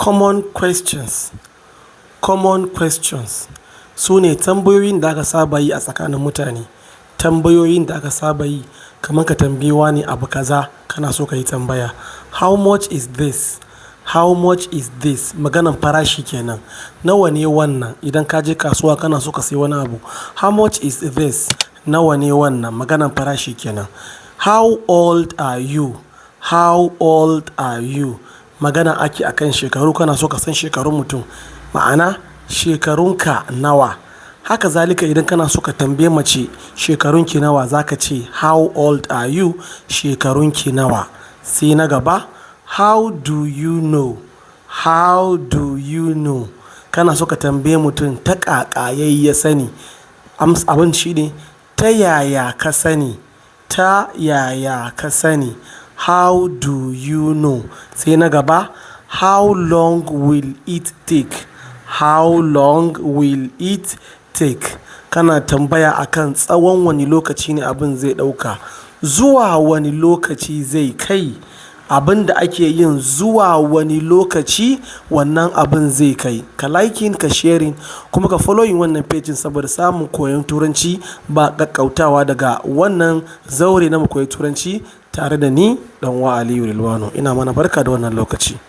Common questions. Common questions su ne tambayoyin da aka saba yi a tsakanin mutane. Tambayoyin da aka saba yi kamar ka tambayi wani abu kaza kana so ka yi tambaya. How much is this? How much is this? Maganan farashi kenan. Nawa ne wannan? Idan ka je kasuwa kana so ka sayi wani abu. How much is this? Nawa ne wannan? Maganan farashi kenan. How old are you? How old are you? Magana ake akan shekaru, kana so ka san shekarun mutum. Ma'ana shekarunka nawa. Haka zalika idan kana so ka tambaye mace shekarunki nawa za ka ce how old are you? Shekarunki nawa. Sai na gaba, how do you know? How do you know? Kana so ka tambaye mutum ta ƙaƙa yayi ya sani. Abin shi ne ta yaya ka sani. Ta yaya ka sani. How do you know? Sai na gaba, how long will it take? How long will it take? Kana tambaya akan tsawon wani lokaci ne abin zai ɗauka. Zuwa wani lokaci zai kai. Abin da ake yin zuwa wani lokaci wannan abin zai kai. Ka liking, ka sharing kuma ka following wannan page saboda samun koyon turanci ba ƙaƙƙautawa daga wannan zaure na mu koyi turanci tare da ni ɗan wa Aliyu Rilwano. Ina mana barka da wannan lokaci.